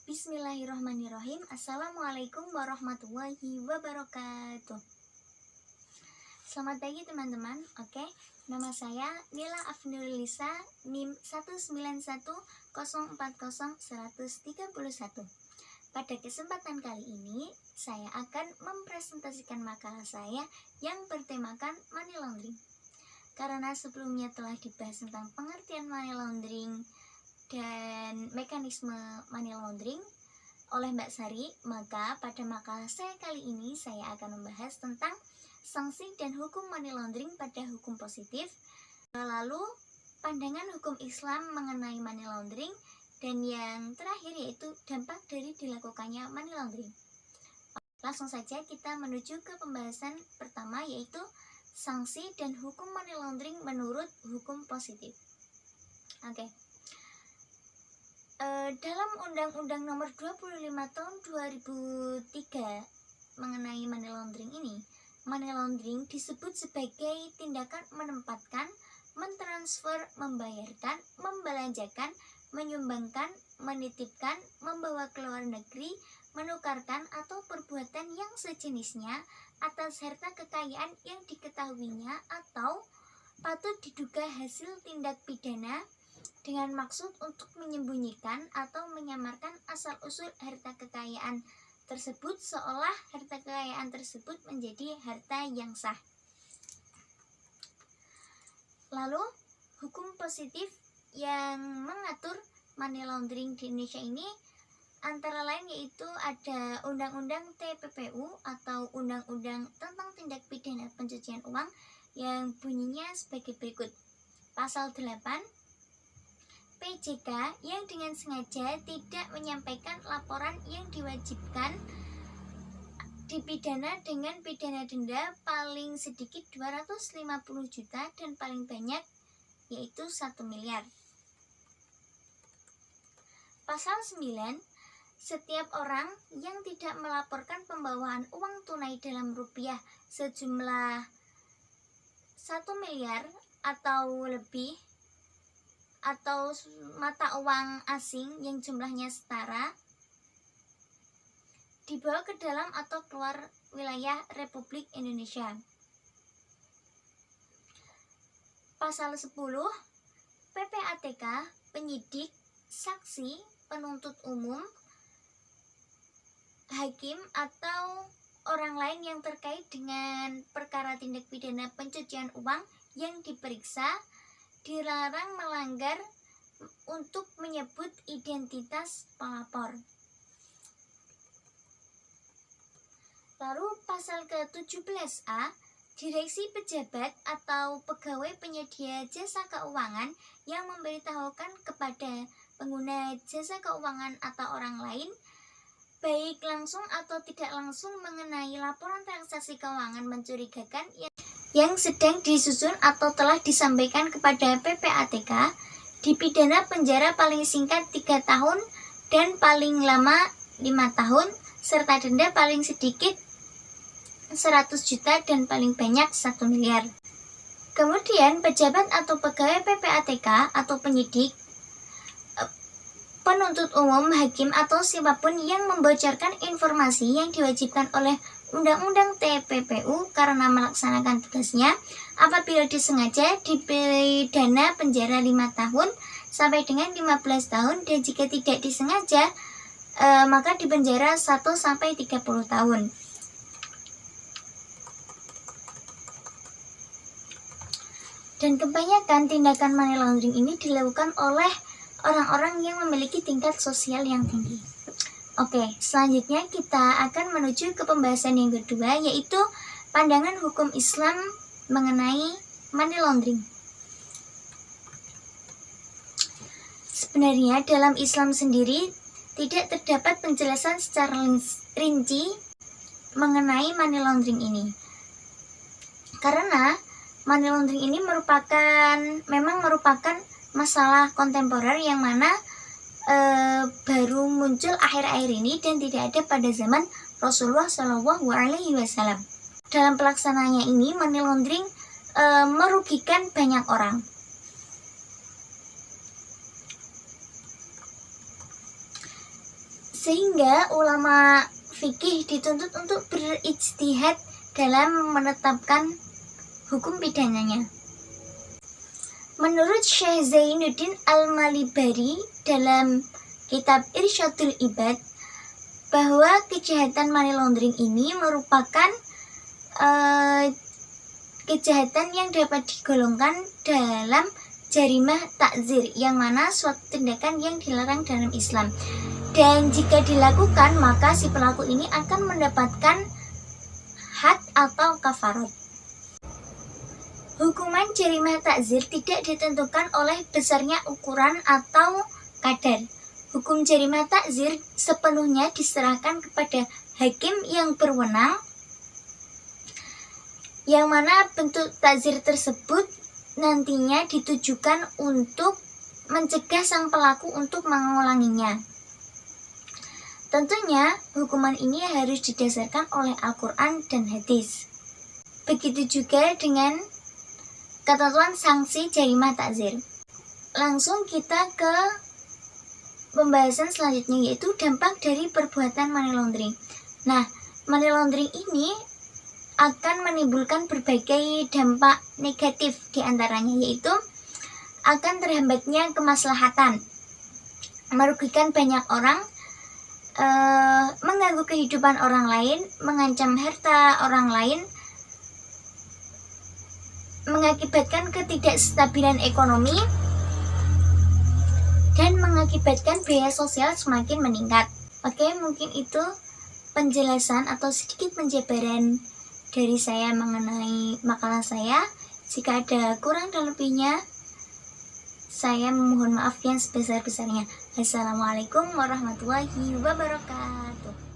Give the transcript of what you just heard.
Bismillahirrahmanirrahim. Assalamualaikum warahmatullahi wabarakatuh. Selamat pagi teman-teman. Oke, nama saya Nila Afnurlisa, NIM 191040131. Pada kesempatan kali ini, saya akan mempresentasikan makalah saya yang bertemakan money laundering. Karena sebelumnya telah dibahas tentang pengertian money laundering dan mekanisme money laundering oleh Mbak Sari, maka pada makalah saya kali ini saya akan membahas tentang sanksi dan hukum money laundering pada hukum positif, lalu pandangan hukum Islam mengenai money laundering, dan yang terakhir yaitu dampak dari dilakukannya money laundering. Langsung saja kita menuju ke pembahasan pertama, yaitu sanksi dan hukum money laundering menurut hukum positif. Oke. Dalam Undang-Undang Nomor 25 Tahun 2003 mengenai money laundering ini, money laundering disebut sebagai tindakan menempatkan, mentransfer, membayarkan, membelanjakan, menyumbangkan, menitipkan, membawa ke luar negeri, menukarkan atau perbuatan yang sejenisnya atas harta kekayaan yang diketahuinya atau patut diduga hasil tindak pidana dengan maksud untuk menyembunyikan atau menyamarkan asal-usul harta kekayaan tersebut seolah harta kekayaan tersebut menjadi harta yang sah. Lalu, hukum positif yang mengatur money laundering di Indonesia ini antara lain yaitu ada Undang-Undang TPPU atau Undang-Undang tentang Tindak Pidana Pencucian Uang yang bunyinya sebagai berikut. Pasal 8, PJK yang dengan sengaja tidak menyampaikan laporan yang diwajibkan dipidana dengan pidana denda paling sedikit 250 juta dan paling banyak yaitu 1 miliar. Pasal 9, setiap orang yang tidak melaporkan pembawaan uang tunai dalam rupiah sejumlah 1 miliar atau lebih atau mata uang asing yang jumlahnya setara dibawa ke dalam atau keluar wilayah Republik Indonesia. Pasal 10, PPATK, penyidik, saksi, penuntut umum, hakim atau orang lain yang terkait dengan perkara tindak pidana pencucian uang yang diperiksa dilarang melanggar untuk menyebut identitas pelapor. Lalu pasal ke-17A, direksi pejabat atau pegawai penyedia jasa keuangan yang memberitahukan kepada pengguna jasa keuangan atau orang lain, baik langsung atau tidak langsung mengenai laporan transaksi keuangan mencurigakan yang sedang disusun atau telah disampaikan kepada PPATK, dipidana penjara paling singkat 3 tahun dan paling lama 5 tahun, serta denda paling sedikit 100 juta dan paling banyak 1 miliar. Kemudian pejabat atau pegawai PPATK atau penyidik, penuntut umum, hakim atau siapapun yang membocorkan informasi yang diwajibkan oleh Undang-Undang TPPU karena melaksanakan tugasnya, apabila disengaja dipidana penjara 5 tahun sampai dengan 15 tahun, dan jika tidak disengaja maka dipenjara 1 sampai 30 tahun. Dan kebanyakan tindakan money laundering ini dilakukan oleh orang-orang yang memiliki tingkat sosial yang tinggi. Oke, selanjutnya kita akan menuju ke pembahasan yang kedua, yaitu pandangan hukum Islam mengenai money laundering. Sebenarnya dalam Islam sendiri tidak terdapat penjelasan secara rinci mengenai money laundering ini. Karena money laundering ini memang merupakan masalah kontemporer yang mana baru muncul akhir-akhir ini dan tidak ada pada zaman Rasulullah SAW. Dalam pelaksanaannya ini, money laundering merugikan banyak orang. Sehingga ulama fikih dituntut untuk berijtihad dalam menetapkan hukum pidananya. Menurut Syekh Zainuddin Al-Malibari dalam kitab Irsyadul Ibad, bahwa kejahatan money laundering ini merupakan kejahatan yang dapat digolongkan dalam jarimah takzir, yang mana suatu tindakan yang dilarang dalam Islam. Dan jika dilakukan, maka si pelaku ini akan mendapatkan had atau kafarat. Hukuman jarimah takzir tidak ditentukan oleh besarnya ukuran atau kadar. Hukum jarimah takzir sepenuhnya diserahkan kepada hakim yang berwenang, yang mana bentuk takzir tersebut nantinya ditujukan untuk mencegah sang pelaku untuk mengulanginya. Tentunya hukuman ini harus didasarkan oleh Al-Quran dan hadis. Begitu juga dengan ketentuan sanksi jarimah takzir. Langsung kita ke pembahasan selanjutnya, yaitu dampak dari perbuatan money laundering. Nah, money laundering ini akan menimbulkan berbagai dampak negatif, diantaranya yaitu akan terhambatnya kemaslahatan, merugikan banyak orang, mengganggu kehidupan orang lain, mengancam harta orang lain, mengakibatkan ketidakstabilan ekonomi, dan mengakibatkan biaya sosial semakin meningkat. Oke, mungkin itu penjelasan atau sedikit penjabaran dari saya mengenai makalah saya. Jika ada kurang dan lebihnya, saya memohon maaf yang sebesar-besarnya. Assalamualaikum warahmatullahi wabarakatuh.